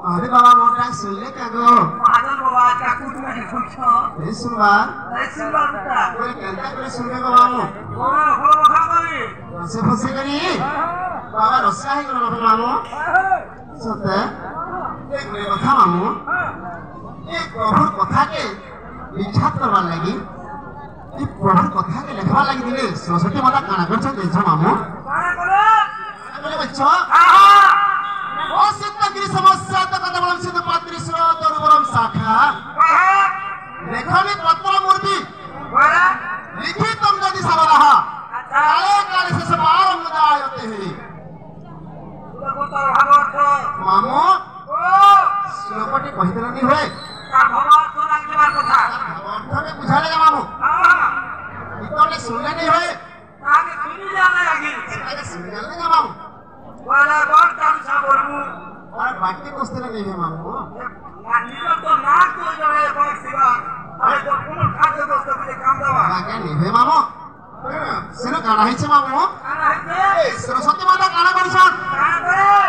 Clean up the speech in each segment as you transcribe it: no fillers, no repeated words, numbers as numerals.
अरे बाबा मोटा सुन ले क्या गो आदर बाबा क्या कुछ नहीं पूछो ये सुनवा बेटा कोई कहता करे सुन ले बाबा मो हो खा करी से फसे करी बाबा रस्सा है करो बाबा मामो सते एक रे कथा मामो एक प्रभुर कथा के विख्यात करवार लगी ये प्रभुर कथा के लिखवा लगी दिले सरस्वती माता काना करछ देछ मामो काना करो बोले बच्चा सिद्धगिरी समस्या तो कदमलम सिद्ध पात्री स्रोत और उर्वरम शाखा लेखनी पत्र मूर्ति लिखितम यदि सरलः काले काले से समार मुदायते हैं मामो श्लोकटी कहिदेला नहीं हुए अर्थ में बुझा लेगा मामो इतने सुनले नहीं हुए सुन जाने मामो और बाकी कोस्ते नहीं है मामू तो नाक तो जो है बहुत सिवा अरे तो कौन खाते दोस्तों के काम दवा बाकी नहीं है मामू सेनो काना है छे मामू सरस्वती माता काना करछन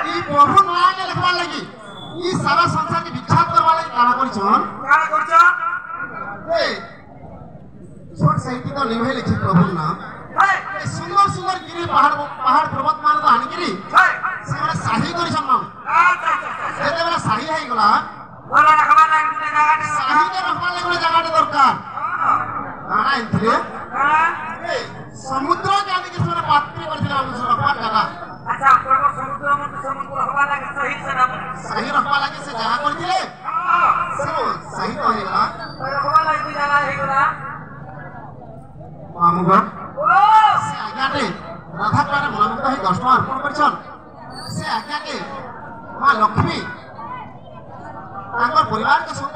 ई प्रभु नया के लिखवा लगी ई सारा संसार के विख्यात करवा लगी काना करछन ए छोट साहित्य तो लिखे लिखी प्रभु नाम सुंदर सुंदर गिरी पहाड़ पर्वत मान तो आनिगिरी से माने साही करछन मामू जेते बेला साही है गला बोला रखवा लाइन ने जगह ने साही के रखवा ले गोले जगह दरकार काना इंथले समुद्र जाने के समय पात्री करथिला हम रखवा जगह अच्छा प्रभु समुद्र में तो समुद्र रखवा लागे सही से ना सही रखवा लागे से जगह करथिले सुनो सही तो है गला रखवा लागे जगह है गला मामुगा से आज्ञाटे राधा काने मनमुक्त है 10 टका अर्पण करछन से आज्ञाटे मां लक्ष्मी तांकर परिवार के संग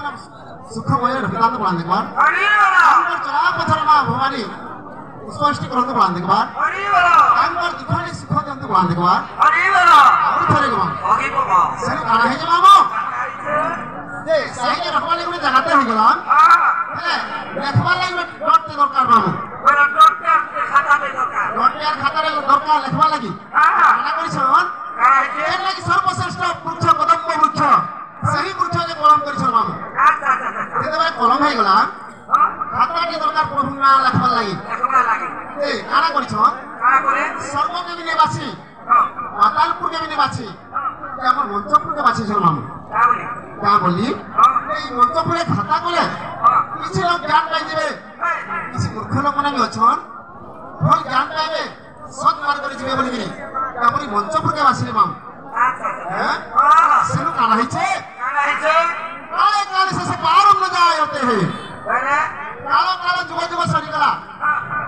सुखमय रखितांत बळान देखबार तांकर चला पथर मां भवानी पुष्पष्टि करंत बळान देखबार तांकर दुखनी सुख दंत बळान देखबार और थरे गमा से काना है जे मामो जे सही के रखवा ले जगाते है गलाम हेले रखवा ले डॉट ते दरकार मामो खाता रे दरकार लिखवा लगी काना करिछन एर लगी सर्वश्रेष्ठ वृक्ष कदम्ब वृक्ष सही वृक्ष के कलम करिछन मामू जेते बारे कलम है गला खाता के दरकार प्रभु ना लिखवा लगी ए काना करिछन स्वर्ग के भी निवासी पातालपुर के भी निवासी ये हमर मंचपुर के वासी छन मामू क्या बोली ए मंचपुर खाता कोले किछि लोग ज्ञान पाइ जेबे किछि मूर्ख लोक माने भी अछन भल ज्ञान पाइबे सत मार्ग रे जीवे बोली हमरी मंचपुर के वासी माम हैं सेनु काना हिचे काले काले से पारम न जाय होते हैं कालो कालो जुग जुग सरी गला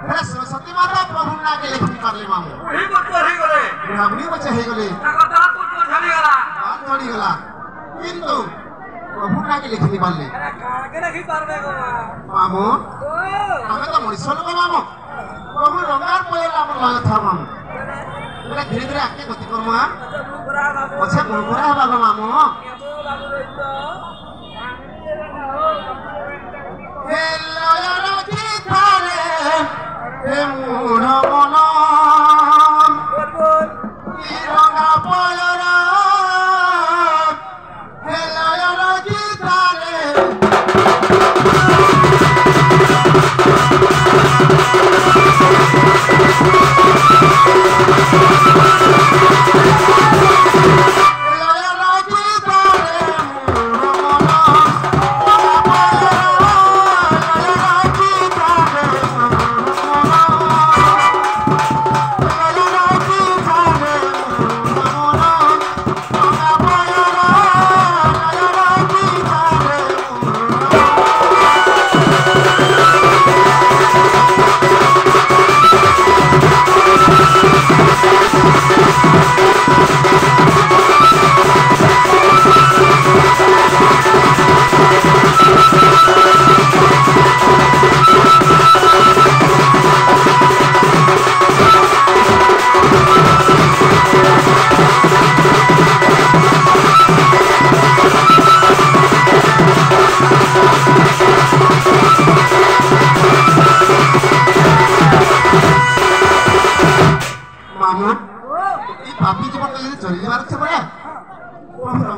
हे सरस्वती माता प्रभु ना के लिखि करले माम वही बच्चा हे गले हमनी बच्चा हे गले कथा कुछ झली गला बात झली गला किंतु प्रभु ना के लिखि पारले के लिखि पारबे गो मामो हमें तो मनुष्य लोग मामो प्रभु रंगार पयला हमर लाग था मामो बोले धीरे धीरे आके गति करमु पछे मुरमुरा हबा गो मामो हे लयन की थारे हे मूढ़ मन की रंगा पयरा हे लयन की थारे लयन की थारे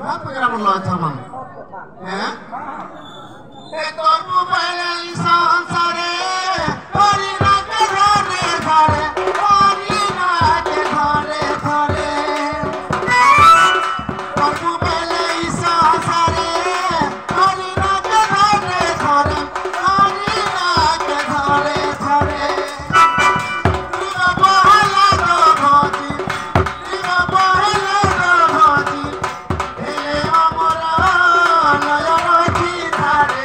Berapa kira mun lo chamam? Eh? Torbu pele insan sare, harina ke dhare dhare, harina ke dhare dhare. Torbu pele insan sare, harina ke dhare dhare, harina ke dhare dhare. Diva bahala do bhaji, diva bahala do bhaji, hele amara nayana ki dhare.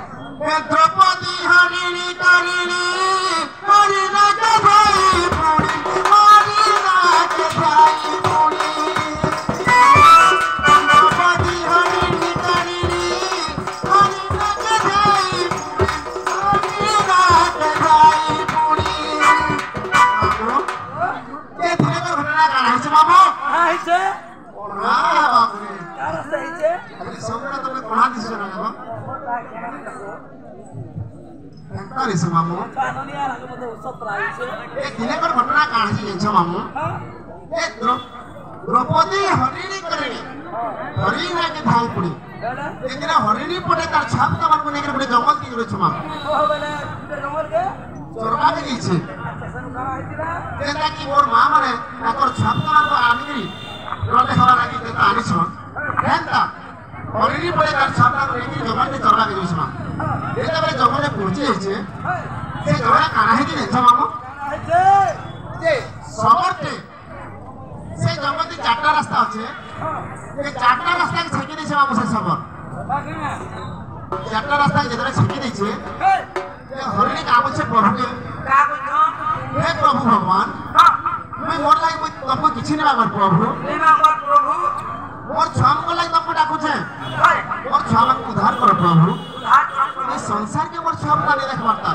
Draupadi हरिणी करिणी हरिना के भाई पुणी हरिना के भाई पुणी द्रौपदी हरिणी करिणी हरिना के भाई पुणी हरिना के भाई पुणी ये धीरे कर घटना का है बाबू हाय से हां बाबू रे यार सही से अरे सबरा तुमने कोणा दिसो ना बाबू Kali semamu. कानूनी आ रहा है सब प्राइस से दिने कर घटना कहां से जेछ मामू ए द्रौपदी हरिणी करिणी हरिणा के भाई पुणी ए दिन हरिणी पटे तार छाप का मन नेकर बड़े जंगल की रे छमा ओ बेले जंगल के चोरका के गईछे सन करा आइतिला जेता की मोर मां माने ताकर छाप का मन आनिरी रोटे खरा लागी ते आनी छ हेंता हरिणी पटे तार छाप का नेकी जंगल में चोरका के गईछ मा एता बे जंगल में पहुंची जाइछे से जगह काना है कि जेछ मामू जे सबरते से जंगल में चारटा रास्ता আছে ये चारटा रास्ता के छेकी देछे बाबू से सबर चारटा रास्ता के जेतरे छेकी देछे ये हरिणी काम छे प्रभु के का बुझो हे प्रभु भगवान मैं मोर लाग मैं तुमको किछि नै मांगर प्रभु नहीं मांगर प्रभु मोर छाम को लाग तुमको डाकू छे मोर छाम को उद्धार करो प्रभु ये संसार के मोर छाम का नहीं देख पाता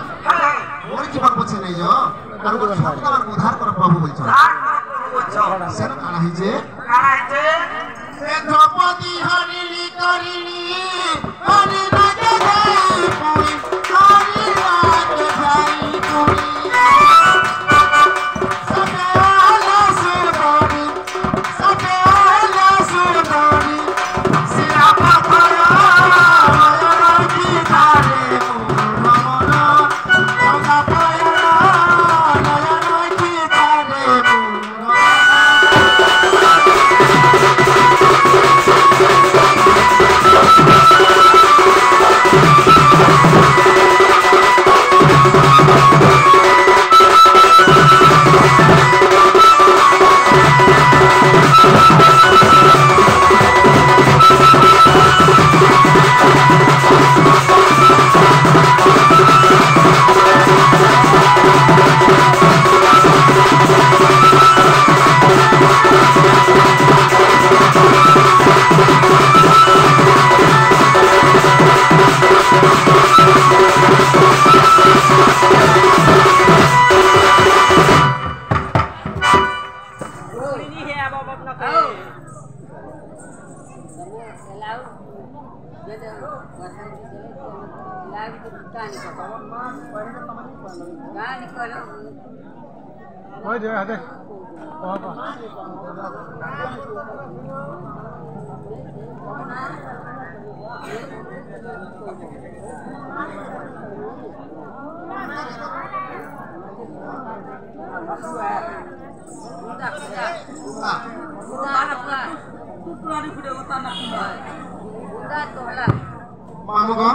मोर जीवन पछे नहीं जो तार को छाम का उद्धार करो प्रभु बोलछो सेन काना है जे से द्रौपदी हरिणी करिणी हरिना के भाई पुणी हरिना के भाई पुणी सकेला सुंदरी सिया पखरा नयना की धारे मोर गंगा पयरा नयना की धारे मोर Thôi được rồi, मामू को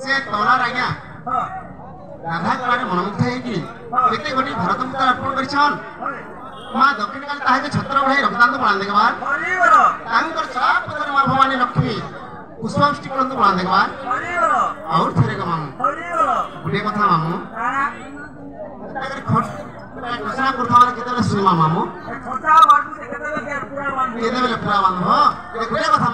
से तोला रह गया রাধা কলারে মনোমুগ্ধ হয়েকি কেতে গোটি ভরত মুক্ত অর্পণ করেছন মা দক্ষিণ কালী তাহাকে ছত্র ভাই রক্তান্ত পড়ান দেখবার তাঙ্কর চাপ পদরে মা ভবানী লক্ষ্মী পুষ্পাবৃষ্টি করন্তু পড়ান দেখবার আর থরে গো মামু গোটে কথা মামু তাকে ঘোষণা করতে মানে কেতেবেলে শুনিমা মামু কেতেবেলে পুরা বান্ধব গোটে কথা